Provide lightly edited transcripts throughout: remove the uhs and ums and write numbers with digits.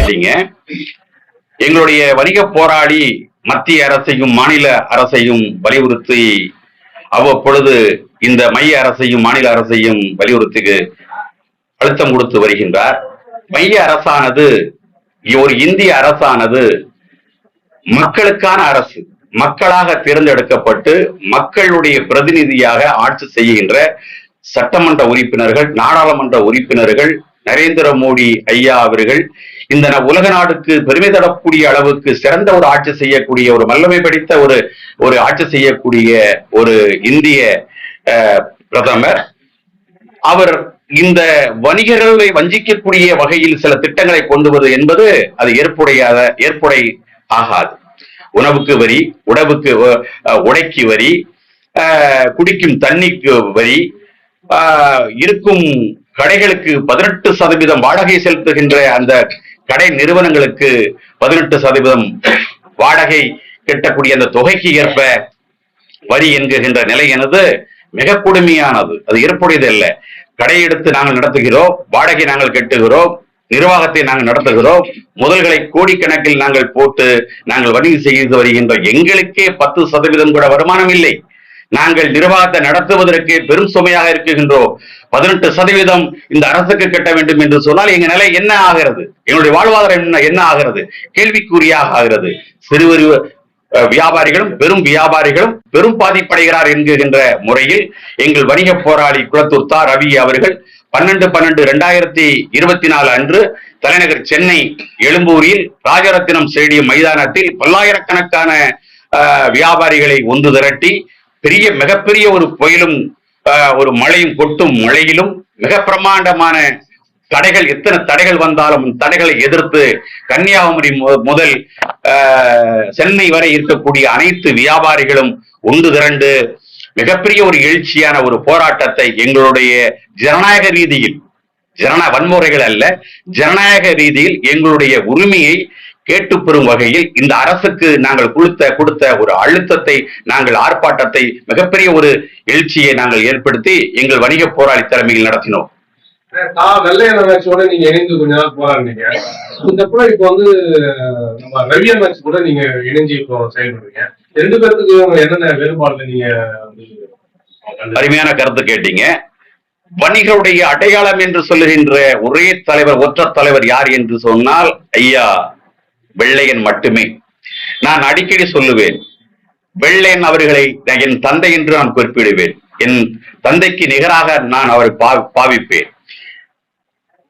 கேட்டீங்க. எங்களுடைய வணிக போராளி மத்திய அரசையும் மாநில அரசையும் வலியுறுத்தி அவ்வப்பொழுது இந்த மைய அரசையும் மாநில அரசையும் வலியுறுத்தி அழுத்தம் கொடுத்து வருகின்றார். மைய அரசானது, ஒரு இந்திய அரசானது மக்களுக்கான அரசு, மக்களாக தேர்ந்தெடுக்கப்பட்டு மக்களுடைய பிரதிநிதியாக ஆட்சி செய்கின்ற சட்டமன்ற உறுப்பினர்கள், நாடாளுமன்ற உறுப்பினர்கள், நரேந்திர மோடி ஐயா அவர்கள் இந்த உலக நாடுக்கு பெருமை தரக்கூடிய அளவுக்கு சிறந்த ஒரு ஆட்சி செய்யக்கூடிய, ஒரு வல்லமை படித்த ஒரு ஆட்சி செய்யக்கூடிய ஒரு இந்திய பிரதமர். அவர் இந்த வணிகர்களை வஞ்சிக்கக்கூடிய வகையில் சில திட்டங்களை கொண்டு வருவது என்பது அது ஏற்புடை ஆகாது. உணவுக்கு வரி, உடைக்கு வரி, குடிக்கும் தண்ணிக்கு வரி, இருக்கும் கடைகளுக்கு 18% வாடகை செலுத்துகின்ற அந்த கடை நிறுவனங்களுக்கு 18% வாடகை கட்டக்கூடிய அந்த தொகைக்கு ஏற்ப வரி என்கின்ற நிலை எனது மிக கொடுமையானது. அது ஏற்புடையது அல்ல. கடை எடுத்து நாங்கள் நடத்துகிறோம், வாடகை நாங்கள் கட்டுகிறோம், நிர்வாகத்தை நாங்கள் நடத்துகிறோம், முதல்களை கோடிக்கணக்கில் நாங்கள் போட்டு நாங்கள் வணிகம் செய்து வருகின்ற எங்களுக்கே 10% கூட வருமானம் இல்லை. நாங்கள் நிர்வாகத்தை நடத்துவதற்கு பெரும் சுமையாக இருக்குகின்றோம். 18% இந்த அரசுக்கு கட்ட வேண்டும் என்று சொன்னால் எங்க நிலை என்ன ஆகிறது? எங்களுடைய வாழ்வாதாரம் என்ன ஆகிறது? கேள்விக்குறியாக ஆகிறது. சிறு வியாபாரிகளும் பெரும் பாதிப்படைகிறார் என்கின்ற முறையில் எங்கள் வணிக போராளி குளத்தூர் தா ரவி அவர்கள் 12/12/2024 அன்று தலைநகர் சென்னை எழும்பூரில் ராஜரத்தினம் ஸ்டேடியம் மைதானத்தில் பல்லாயிரக்கணக்கான வியாபாரிகளை ஒன்று திரட்டி மிகப்பெரிய ஒரு புயலும் ஒரு மழையும் கொட்டும் மழையிலும் மிக பிரமாண்டமான தடைகள், எத்தனை தடைகள் வந்தாலும் தடைகளை எதிர்த்து கன்னியாகுமரி முதல் சென்னை வரை இருக்கக்கூடிய அனைத்து வியாபாரிகளும் ஒன்று திரண்டு மிகப்பெரிய ஒரு எழுச்சியான ஒரு போராட்டத்தை எங்களுடைய ஜனநாயக ரீதியில், வன்முறைகள் அல்ல, ஜனநாயக ரீதியில் எங்களுடைய உரிமையை கேட்டு பெறும் வகையில் இந்த அரசுக்கு நாங்கள் கொடுத்த ஒரு அழுத்தத்தை, நாங்கள் ஆர்ப்பாட்டத்தை, மிகப்பெரிய ஒரு எழுச்சியை நாங்கள் ஏற்படுத்தி எங்கள் வணிக போராளி தலைமையில் நடத்தினோம். நீங்க இணைந்து கொஞ்ச நாள் போராடுனீங்க. இந்த கூட இப்ப நம்ம ரவி அண்ணாச்சி கூட நீங்க இணைஞ்சு இப்போ செயல்படுறீங்க. ரெண்டு பேருக்கு என்னென்ன வேறுபாடுல நீங்க? அருமையான கருத்து கேட்டீங்க. வணிகருடைய அடையாளம் என்று சொல்லுகின்ற ஒரே தலைவர், ஒற்ற தலைவர் யார் என்று சொன்னால் ஐயா வெள்ளையன் மட்டுமே. நான் அடிக்கடி சொல்லுவேன், வெள்ளையன் அவர்களை என் தந்தை என்று நான் குறிப்பிடுவேன். என் தந்தைக்கு நிகராக நான் அவரை பாவிப்பேன்.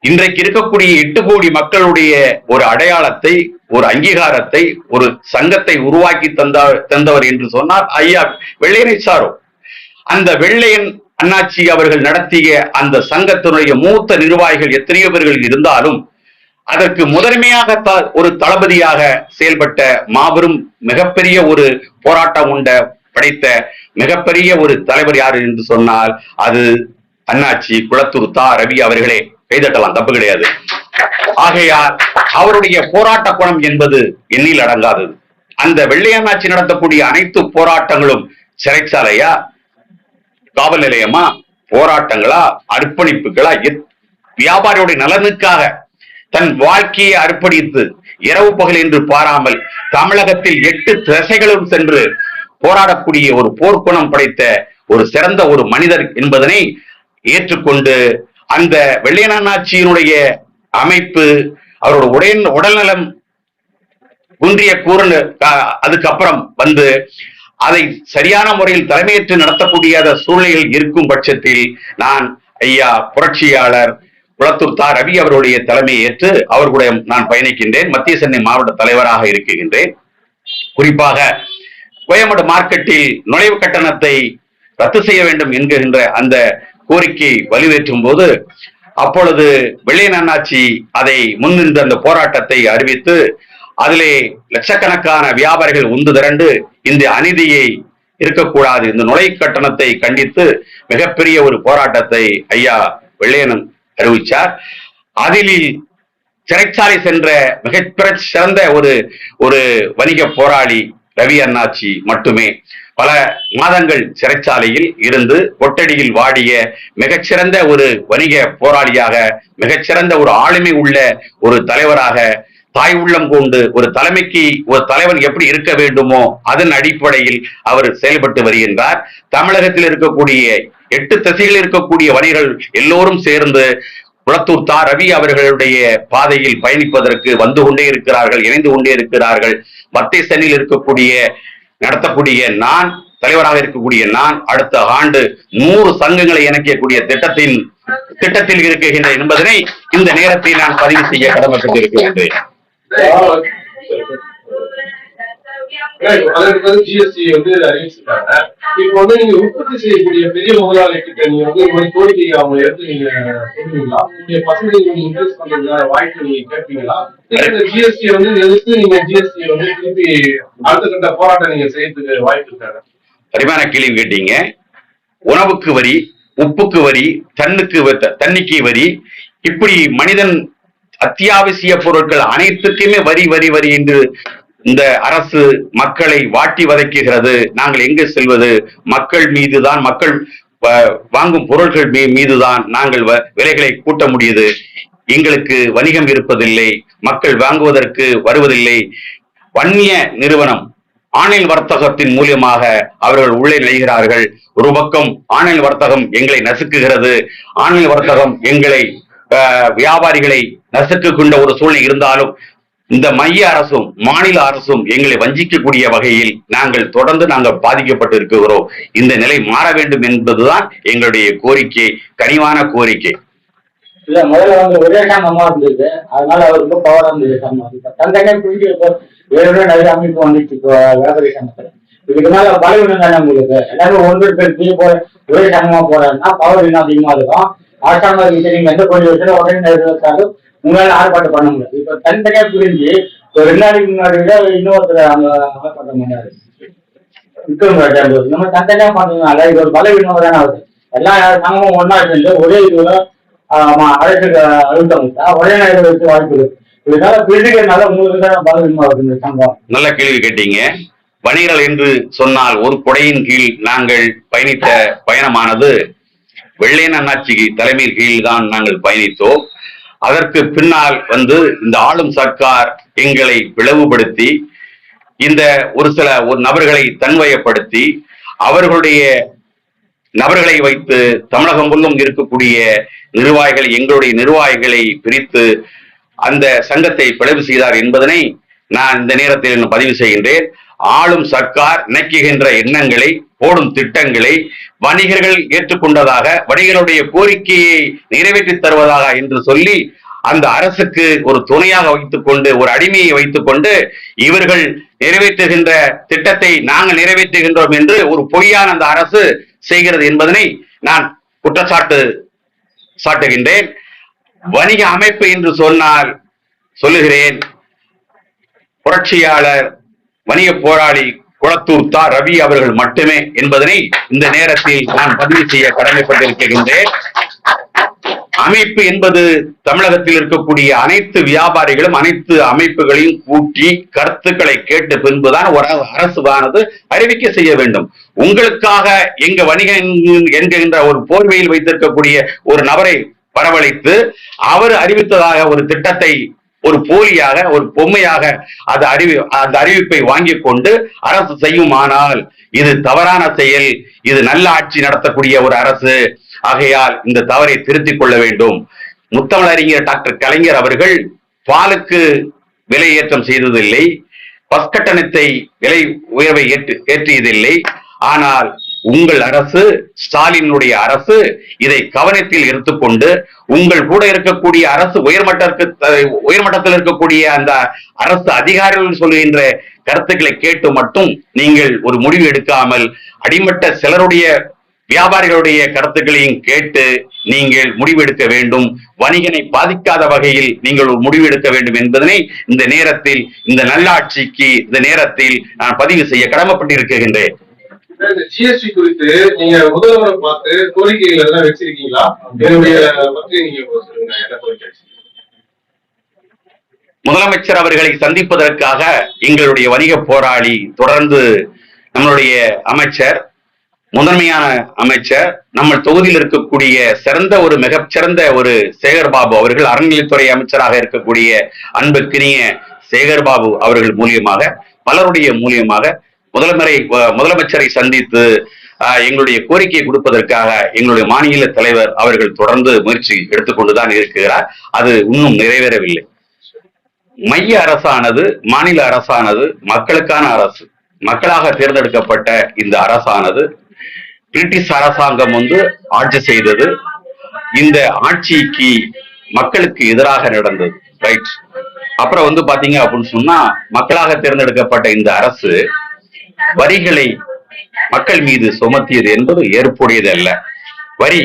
இன்றைக்கு இருக்கக்கூடிய 8 கோடி மக்களுடைய ஒரு அடையாளத்தை, ஒரு அங்கீகாரத்தை, ஒரு சங்கத்தை உருவாக்கி தந்தவர் என்று சொன்னால் ஐயா வெள்ளையனை சாரும். அந்த வெள்ளையன் அண்ணாச்சி அவர்கள் நடத்திய அந்த சங்கத்தினுடைய மூத்த நிர்வாகிகள் எத்தனையோ பேர்கள் இருந்தாலும் அதற்கு முதன்மையாக ஒரு தளபதியாக செயல்பட்ட மாபெரும் மிகப்பெரிய ஒரு போராட்டம் படைத்த மிகப்பெரிய ஒரு தலைவர் யார் என்று சொன்னால் அது அண்ணாச்சி குளத்தூர் தா ரவி அவர்களே. கைதட்டலாம், தப்பு கிடையாது. ஆகையால் அவருடைய போராட்ட குணம் என்பது எண்ணில் அடங்காதது. அந்த வெள்ளையண்ணாச்சி நடத்தக்கூடிய அனைத்து போராட்டங்களும் சிறைச்சாலையா, காவல் நிலையமா, போராட்டங்களா, அர்ப்பணிப்புகளா, வியாபாரியுடைய நலனுக்காக தன் வாழ்க்கையை அர்ப்பணித்து இரவு பகல் என்று பாராமல் தமிழகத்தில் 8 திசைகளும் சென்று போராடக்கூடிய ஒரு போர்க்குணம் படைத்த ஒரு சிறந்த ஒரு மனிதர் என்பதனை ஏற்றுக்கொண்டு அந்த வெள்ளையண்ணாச்சியினுடைய அமைப்பு, அவருடைய உடல்நலம் குன்றிய கூறல் அதுக்கப்புறம் அதை சரியான முறையில் தலைமையேற்று நடத்தக்கூடிய சூழ்நிலையில் இருக்கும் பட்சத்தில் நான் ஐயா புரட்சியாளர் குளத்தூர் தா ரவி அவருடைய தலைமையை ஏற்று அவர்களுடைய நான் பயணிக்கின்றேன். மத்திய சென்னை மாவட்ட தலைவராக இருக்கின்றேன். குறிப்பாக கோயம்பேடு மார்க்கெட்டில் நுழைவு கட்டணத்தை ரத்து செய்ய வேண்டும் என்கின்ற அந்த கோரிக்கை வலுவேற்றும் போது அப்பொழுது வெள்ளையன் அண்ணாச்சி அதை முன்னின்று அந்த போராட்டத்தை அறிவித்து அதிலே லட்சக்கணக்கான வியாபாரிகள் ஒன்று திரண்டு இந்த அநீதியை இருக்கக்கூடாது, இந்த நுழை கட்டணத்தை கண்டித்து மிகப்பெரிய ஒரு போராட்டத்தை ஐயா வெள்ளையன் அறிவிச்சார். அதில் சிறைச்சாலை சென்ற மிக சிறந்த ஒரு வணிக போராளி ரவி அண்ணாச்சி மட்டுமே. பல மாதங்கள் சிறைச்சாலையில் இருந்து கொட்டடியில் வாடிய மிகச்சிறந்த ஒரு வணிக போராளியாக, மிகச்சிறந்த ஒரு ஆளுமை உள்ள ஒரு தலைவராக தாய் உள்ளம் கொண்டு ஒரு தலைவன் எப்படி இருக்க வேண்டுமோ அதன் அடிப்படையில் அவர் செயல்பட்டு வருகின்றார். தமிழகத்தில் இருக்கக்கூடிய 8 திசைகளில் இருக்கக்கூடிய வணிகர்கள் எல்லோரும் சேர்ந்து குளத்தூர் தா ரவி அவர்களுடைய பாதையில் பயணிப்பதற்கு வந்து கொண்டே இருக்கிறார்கள், இணைந்து கொண்டே இருக்கிறார்கள். மத்திய சென்னையில் நடத்தக்கூடிய நான், தலைவராக இருக்கக்கூடிய நான், அடுத்த ஆண்டு 100 சங்கங்களை இணைக்கக்கூடிய திட்டத்தில் இருக்கின்ற என்பதனை இந்த நேரத்தில் நான் பதிவு செய்ய கடமைப்பட்டிருக்கின்றேன். அதற்கு ஜிஎஸ்டி அறிவிச்சிருக்காங்க. இப்போ நீங்க உற்பத்தி செய்யக்கூடிய பெரிய முதலாளிகிட்ட நீங்க ஒரு கோரிக்கை அவங்க எடுத்து நீங்க சொல்லுவீங்களா? நீங்க பசங்க இன்வெஸ்ட் பண்றதுக்கான வாய்ப்பு நீங்க கேட்பீங்களா? ஜிஎஸ்டி எதிர்த்து நீங்க ஜிஎஸ்டி திருப்பி அடுத்த கட்ட போராட்டம் நீங்க செய்யறதுக்கு வாய்ப்பு இருக்காங்க? அருமையான கேள்வி கேட்டீங்க. உணவுக்கு வரி, உப்புக்கு வரி, தண்ணிக்கு வரி, இப்படி மனிதன் அத்தியாவசிய பொருட்கள் அனைத்துக்குமே வரி வரி வரி என்று இந்த அரசு மக்களை வாட்டி வதைக்குகிறது. நாங்கள் எங்கு செல்வது? மக்கள் மீதுதான், மக்கள் வாங்கும் பொருட்கள் மீதுதான் நாங்கள் விலைகளை கூட்ட முடியுது. எங்களுக்கு வணிகம் இருப்பதில்லை, மக்கள் வாங்குவதற்கு வருவதில்லை. வன்னிய நிறுவனம் ஆன்லைன் வர்த்தகத்தின் மூலியமாக அவர்கள் உள்ளே நுழைகிறார்கள். ஒரு பக்கம் ஆன்லைன் வர்த்தகம் எங்களை நசுக்குகிறது, ஆன்லைன் வர்த்தகம் எங்களை வியாபாரிகளை நசுக்குகின்ற ஒரு சூழ்நிலை இருந்தாலும் இந்த மைய அரசும் மாநில அரசும் எங்களை வஞ்சிக்கக்கூடிய வகையில் தொடர்ந்து நாங்கள் பாதிக்கப்பட்டு இருக்கிறோம். இந்த நிலை மாற வேண்டும் என்பதுதான் எங்களுடைய கோரிக்கை, கனிவான கோரிக்கை. இல்ல, முதல்ல ஒரே சங்கமா இருந்தது, அதனால அவருக்கு பவர் இருந்தது. தந்தனே புரிஞ்சு நிறைய அமைப்பு வந்துச்சு இப்போ வியாபாரி சங்கத்துல. இதுக்கு மேல பலவீனம் தானே உங்களுக்கு. எல்லாரும் ஒரே சங்கமா போறாருன்னா பவர் இன்னும் அதிகமா இருக்கும். அரசாங்கம் நீங்க எந்த கோடி வருஷம் உடனே நிறைவேற்றாலும் உங்களால ஆர்ப்பாட்டம் பண்ண முடியாது. இப்ப தனித்தனியா பிரிஞ்சு ஒரு 2 நாளைக்கு முன்னாடி இன்னொருத்தர் அவங்க ஆர்ப்பாட்டம் பண்ணாரு விக்ரம் ராஜா. நம்ம தனித்தனியா பண்றதுனால இது ஒரு பலவீனம் தானே ஆகுது. எல்லா சங்கமும் ஒன்னா சேர்ந்து ஒரே இதுல அரசுக்கு அழுத்தம் ஒரே நேரம் வச்சு வாய்ப்பு இருக்கு. இதனால பிரிஞ்சுக்கிறதுனால உங்களுக்கு தான் பலவீனமா இருக்கு இந்த சங்கம். நல்ல கேள்வி கேட்டீங்க. வணிகர்கள் என்று சொன்னால் ஒரு கொடையின் கீழ் நாங்கள் பயணித்த பயணமானது வெள்ளையன் அண்ணாச்சி தலைமையின் கீழ் தான் நாங்கள் பயணித்தோம். அதற்கு பின்னால் இந்த ஆளும் சர்க்கார் எங்களை பிளவுபடுத்தி இந்த ஒரு நபர்களை தன்வயப்படுத்தி அவர்களுடைய நபர்களை வைத்து தமிழகம் முழுவதும் இருக்கக்கூடிய எங்களுடைய நிர்வாகிகளை பிரித்து அந்த சங்கத்தை பிளவு செய்தார் என்பதனை நான் இந்த நேரத்தில் பதிவு செய்கின்றேன். ஆளும் சர்க்கார் நினைக்குகின்ற எண்ணங்களை, போடும் திட்டங்களை வணிகர்கள் ஏற்றுக்கொண்டதாக, வணிகர்களுடைய கோரிக்கையை நிறைவேற்றி தருவதாக என்று சொல்லி அந்த அரசுக்கு ஒரு துணையாக வைத்துக் கொண்டு, ஒரு அடிமையை வைத்துக் கொண்டு இவர்கள் நிறைவேற்றுகின்ற திட்டத்தை நாங்கள் நிறைவேற்றுகின்றோம் என்று ஒரு பொய்யான அந்த அரசு செய்கிறது என்பதனை நான் சாட்டுகின்றேன். வணிக அமைப்பு என்று சொன்னால் சொல்லுகிறேன், புரட்சியாளர் வணிக போராளி குளத்தூர் தா ரவி அவர்கள் மட்டுமே என்பதனை இந்த நேரத்தில் நான் பதிவு செய்ய கடமைப்பட்டிருக்கின்றேன். அமைப்பு என்பது தமிழகத்தில் இருக்கக்கூடிய அனைத்து வியாபாரிகளும் அனைத்து அமைப்புகளையும் கூட்டி கருத்துக்களை கேட்டு பின்புதான் ஒரு அரசுவானது அறிவிக்கை செய்ய வேண்டும். உங்களுக்காக எங்க வணிகம் என்கின்ற ஒரு போர்வையில் வைத்திருக்கக்கூடிய ஒரு நபரை வரவழைத்து அவர் அறிவித்ததாக ஒரு திட்டத்தை ஒரு போலியாக, ஒரு பொம்மையாக அந்த அறிவிப்பை வாங்கி கொண்டு அரசு செய்யுமானால் இது தவறான செயல். இது நல்ல ஆட்சி நடத்தக்கூடிய ஒரு அரசு. ஆகையால் இந்த தவறை திருத்திக் கொள்ள வேண்டும். முத்தமிழறிஞர் டாக்டர் கலைஞர் அவர்கள் பாலுக்கு விலை ஏற்றம் செய்ததில்லை, பஸ் கட்டணத்தை விலை உயர்வை ஏற்றியதில்லை. ஆனால் உங்கள் அரசு, ஸ்டாலினுடைய அரசு இதை கவனத்தில் எடுத்துக்கொண்டு உங்கள் கூட இருக்கக்கூடிய அரசு உயர்மட்டத்தில் இருக்கக்கூடிய அந்த அரசு அதிகாரிகள் சொல்லுகின்ற கருத்துக்களை கேட்டு மட்டும் நீங்கள் ஒரு முடிவு எடுக்காமல் அடிமட்ட சிலருடைய வியாபாரிகளுடைய கருத்துக்களையும் கேட்டு நீங்கள் முடிவெடுக்க வேண்டும். வணிகனை பாதிக்காத வகையில் நீங்கள் ஒரு முடிவு எடுக்க வேண்டும் என்பதனை இந்த நேரத்தில், இந்த நல்லாட்சிக்கு இந்த நேரத்தில் நான் பதிவு செய்ய கடமைப்பட்டிருக்கின்றேன். ஜிஎஸ்டி குறித்து நீங்க முதல்வரை பார்த்து கோரிக்கைகள் எல்லாம் வச்சிருக்கீங்களா? என்னுடைய பற்றி நீங்க சொல்லுங்க, என்ன கோரிக்கை? முதலமைச்சர் அவர்களை சந்திப்பதற்காக எங்களுடைய வணிக போராளி தொடர்ந்து நம்மளுடைய அமைச்சர் முதன்மையான அமைச்சர், நம்ம தொகுதியில் இருக்கக்கூடிய சிறந்த ஒரு மிகச்சிறந்த ஒரு சேகர்பாபு அவர்கள், அறநிலையத்துறை அமைச்சராக இருக்கக்கூடிய அன்புக்கினிய சேகர்பாபு அவர்கள் மூலியமாக, பலருடைய மூலியமாக முதலமைச்சரை சந்தித்து எங்களுடைய கோரிக்கையை கொடுப்பதற்காக எங்களுடைய மாநில தலைவர் அவர்கள் தொடர்ந்து முயற்சி எடுத்துக்கொண்டுதான் இருக்கிறார். அது இன்னும் நிறைவேறவில்லை. மைய அரசானது, மாநில அரசானது மக்களுக்கான அரசு. மக்களாக தேர்ந்தெடுக்கப்பட்ட இந்த அரசானது பிரிட்டிஷ் அரசாங்கம் ஆட்சி செய்தது. இந்த ஆட்சிக்கு மக்களுக்கு எதிராக நடந்தது. ரைட். அப்புறம் பாத்தீங்க அப்படின்னு சொன்னா, மக்களாக தேர்ந்தெடுக்கப்பட்ட இந்த அரசு வரிகளை மக்கள் மீது சுமத்தியது என்பது ஏற்புடையது அல்ல. வரி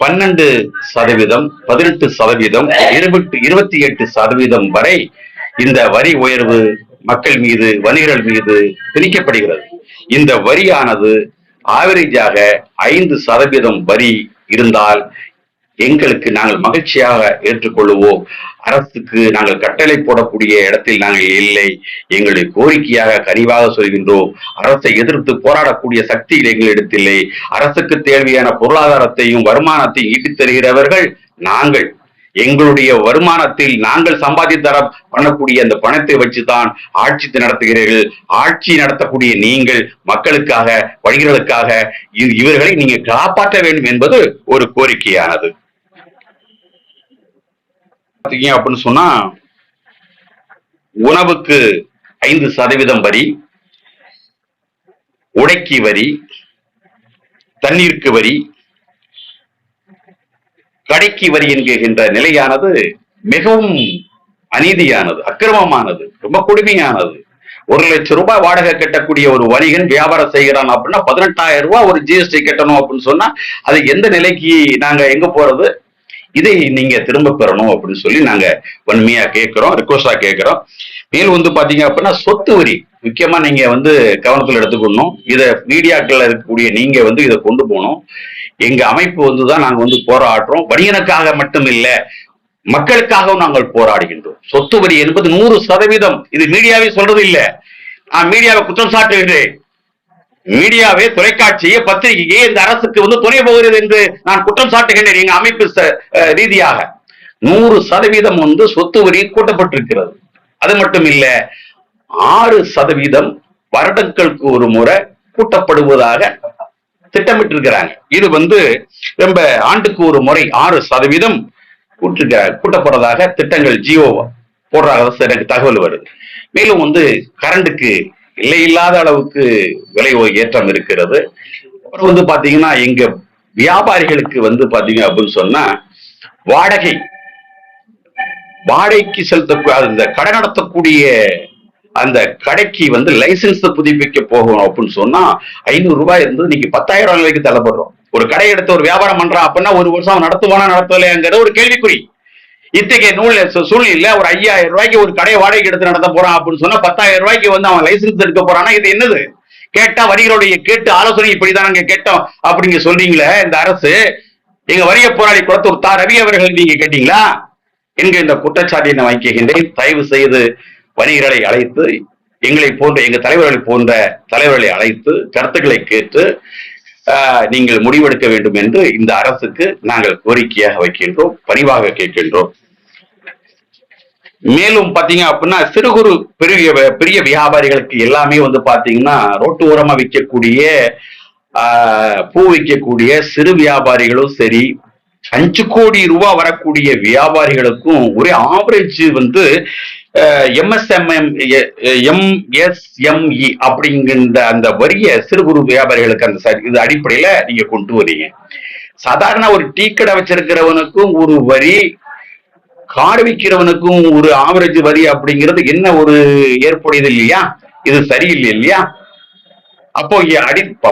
12%, 18%, 28% வரை இந்த வரி உயர்வு மக்கள் மீது, வணிகர்கள் மீது திணிக்கப்படுகிறது. இந்த வரியானது ஆவரேஜாக 5% வரி இருந்தால் எங்களுக்கு நாங்கள் மகிழ்ச்சியாக ஏற்றுக்கொள்வோம். அரசுக்கு நாங்கள் கட்டளை போடக்கூடிய இடத்தில் நாங்கள் இல்லை. எங்களுடைய கோரிக்கையாக கனிவாக சொல்கின்றோம். அரசை எதிர்த்து போராடக்கூடிய சக்தி எங்களிடத்தில்லை. அரசுக்கு தேவையான பொருளாதாரத்தையும் வருமானத்தையும் ஈட்டித் தருகிறவர்கள் நாங்கள். எங்களுடைய வருமானத்தில் நாங்கள் சம்பாதித்தர பண்ணக்கூடிய அந்த பணத்தை வச்சுதான் ஆட்சி நடத்துகிறீர்கள். ஆட்சி நடத்தக்கூடிய நீங்கள் மக்களுக்காக, வணிகர்களுக்காக இவர்களை நீங்க காப்பாற்ற வேண்டும் என்பது ஒரு கோரிக்கையானது. அப்படின்னு சொன்னா, உணவுக்கு 5% வரி, உடைக்கு வரி, தண்ணீருக்கு வரி, கடைக்கு வரி என்கின்ற நிலையானது மிகவும் அநீதியானது, அக்கிரமமானது, ரொம்ப கொடுமையானது. 1 லட்சம் ரூபாய் வாடகை கட்டக்கூடிய ஒரு வணிகன் வியாபாரம் செய்கிறான் அப்படின்னா 18,000 ரூபாய் ஒரு ஜிஎஸ்டி கட்டணும் அப்படின்னு சொன்னா, அது எந்த நிலைக்கு நாங்க எங்க போறது? இதை நீங்க திரும்ப பெறணும் அப்படின்னு சொல்லி நாங்க வன்மையா கேட்கிறோம், ரிக்வஸ்டா கேட்கிறோம். மேலும் பாத்தீங்க அப்படின்னா, சொத்து வரி முக்கியமா நீங்க கவனத்தில் எடுத்துக்கணும். இத மீடியாக்கள் இருக்கக்கூடிய நீங்க இதை கொண்டு போகணும். எங்க அமைப்பு தான் நாங்க போராடுறோம். வணிகனுக்காக மட்டும் இல்ல, மக்களுக்காகவும் நாங்கள் போராடுகின்றோம். சொத்து வரி என்பது 100%. இது மீடியாவே சொல்றது இல்ல, நான் மீடியாவை குற்றம் சாட்டுகிறேன். மீடியாவே, தொலைக்காட்சியே, பத்திரிகையே இந்த அரசுக்கு துணை போகிறது என்று நான் குற்றம் சாட்டுகின்றேன். எங்க அமைப்பு ரீதியாக 100% சொத்து வரி கூட்டப்பட்டிருக்கிறது. அது மட்டும் இல்ல, 6% வருடங்களுக்கு ஒரு முறை கூட்டப்படுவதாக திட்டமிட்டிருக்கிறாங்க. இது ரொம்ப ஆண்டுக்கு ஒரு முறை 6% கூட்டப்படுறதாக திட்டங்கள் ஜியோ போடுறாங்க. எனக்கு தகவல் வருது. மேலும் கரண்டுக்கு இல்லை இல்லாத அளவுக்கு விலை ஏற்றம் இருக்கிறது. அப்புறம் பாத்தீங்கன்னா, எங்க வியாபாரிகளுக்கு பாத்தீங்க அப்படின்னு சொன்னா, வாடகைக்கு செலுத்த அந்த கடை நடத்தக்கூடிய அந்த கடைக்கு லைசன்ஸ் புதுப்பிக்க போகணும் அப்படின்னு சொன்னா 500 ரூபாய் இருந்து இன்னைக்கு 10,000 ரூபாய்க்கு தள்ளப்படுறோம். ஒரு கடை எடுத்து ஒரு வியாபாரம் பண்றான் அப்படின்னா 1 வருஷம் நடத்துவானா நடத்தலையாங்கிற ஒரு கேள்விக்குறி. இத்தகைய சூழ்நிலையில ஒரு 5,000 ரூபாய்க்கு ஒரு கடை வாடகைக்கு எடுத்து நடத்த போறான் அப்படின்னு சொன்னா 10,000 ரூபாய்க்கு அவன் லைசன்ஸ் எடுக்க போறான்னா இது என்னது? கேட்டா வரிகளுடைய கேட்டு ஆலோசனை இப்படிதான் நாங்க கேட்டோம் அப்படிங்க சொல்றீங்களே இந்த அரசு. எங்க வரிய போராளி குளத்தூர் ரவி அவர்கள் நீங்க கேட்டீங்களா என்கிற இந்த குற்றச்சாட்டை நான் வைக்கின்றேன். தயவு செய்து வணிகர்களை அழைத்து, எங்களை போன்ற எங்க தலைவர்களை அழைத்து கருத்துக்களை கேட்டு நீங்கள் முடிவெடுக்க வேண்டும் என்று இந்த அரசுக்கு நாங்கள் கோரிக்கையாக வைக்கின்றோம், பணிவாக கேட்கின்றோம். மேலும் பாத்தீங்க அப்படின்னா, சிறு குறு பெரிய வியாபாரிகளுக்கு எல்லாமே பாத்தீங்கன்னா, ரோட்டு ஓரமா விற்கக்கூடிய பூ விற்கக்கூடிய சிறு வியாபாரிகளும் சரி, 5 கோடி ரூபாய் வரக்கூடிய வியாபாரிகளுக்கும் ஒரே ஆவரேஜ் MSME அப்படிங்கிற அந்த வரிய சிறு குறு வியாபாரிகளுக்கு அந்த இது அடிப்படையில நீங்க கொண்டு வரீங்க. சாதாரண ஒரு டீ கடை வச்சிருக்கிறவனுக்கும் ஒரு வரி, கார் விற்கிறவனுக்கும் ஒரு ஆவரேஜ் வரி அப்படிங்கிறது என்ன ஒரு ஏற்புடையது இல்லையா? இது சரியில்லை இல்லையா? அப்போ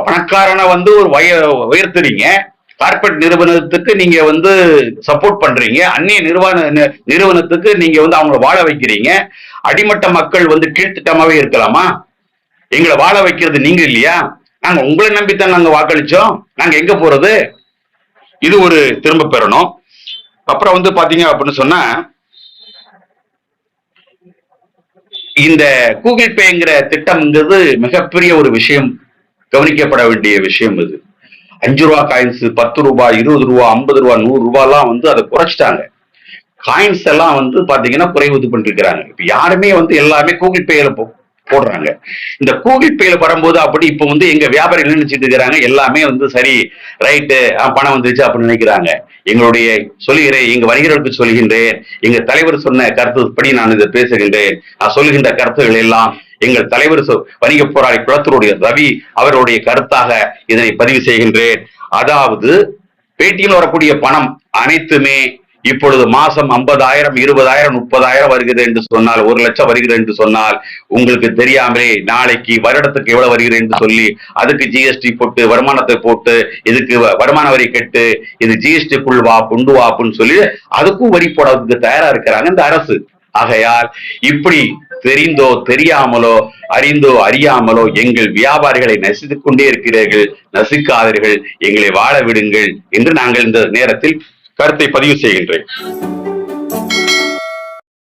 பணக்காரனை ஒரு உயர்த்துறீங்க, கார்பரேட் நிறுவனத்துக்கு நீங்க சப்போர்ட் பண்றீங்க, அந்நிய நிறுவனத்துக்கு நீங்க அவங்கள வாழ வைக்கிறீங்க. அடிமட்ட மக்கள் கீழ்த்திட்டமாவே இருக்கலாமா? எங்களை வாழ வைக்கிறது நீங்க இல்லையா? நாங்க உங்களை நம்பித்தான் நாங்க வாக்களிச்சோம். நாங்க எங்க போறது? இது ஒரு திரும்ப பெறணும். அப்புறம் பாத்தீங்க அப்படின்னு சொன்னா, இந்த கூகுள் பேங்கிற திட்டம்ங்கிறது மிகப்பெரிய ஒரு விஷயம். கவனிக்கப்பட வேண்டிய விஷயம் இது. 5 ரூபா காயின்ஸ், 10 ரூபாய், 20 ரூபா, 50 ரூபா, 100 ரூபாய்லாம் அதை குறைச்சிட்டாங்க. காயின்ஸ் எல்லாம் பாத்தீங்கன்னா குறைவு பண்ணிருக்கிறாங்க. இப்ப யாருமே எல்லாமே கூகுள் பேல போடுறாங்க. இந்த கூகுள் பேல வரும்போது அப்படி இப்ப எங்க வியாபாரிகள் நினைச்சிட்டு இருக்கிறாங்க, எல்லாமே சரி ரைட்டு பணம் வந்துருச்சு அப்படின்னு நினைக்கிறாங்க. எங்களுடைய சொல்லுகிறேன், எங்க வணிகர்களுக்கு சொல்கின்றேன், எங்க தலைவர் சொன்ன கருத்துப்படி நான் இதை பேசுகின்றேன். நான் சொல்லுகின்ற கருத்துக்கள் எல்லாம் எங்கள் தலைவர் வணிக போராளி குளத்தூருடைய ரவி அவருடைய கருத்தாக இதனை பதிவு செய்கின்றேன். அதாவது பேட்டியில் வரக்கூடிய பணம் அனைத்துமே இப்பொழுது மாசம் 50,000, 20,000, 30,000 வருகிறது என்று சொன்னால், 1 லட்சம் வருகிறது என்று சொன்னால், உங்களுக்கு தெரியாமலே நாளைக்கு வருடத்துக்கு எவ்வளவு வருகிறது என்று சொல்லி அதுக்கு ஜிஎஸ்டி போட்டு வருமானத்தை போட்டு இதுக்கு வருமான வரி கட்டு, இது ஜிஎஸ்டிக்குள் வா கொண்டு வாப்புன்னு சொல்லி அதுக்கும் வரி போடுறதுக்கு தயாரா இருக்கிறாங்க இந்த அரசு. ஆகையால் இப்படி தெரிந்தோ தெரியாமலோ அறிந்தோ அறியாமலோ எங்கள் வியாபாரிகளை நசித்துக் கொண்டே இருக்கிறீர்கள். நசிக்காதீர்கள், எங்களை வாழ விடுங்கள் என்று நாங்கள் இந்த நேரத்தில் கருத்தை பதிவு செய்கின்றேன்.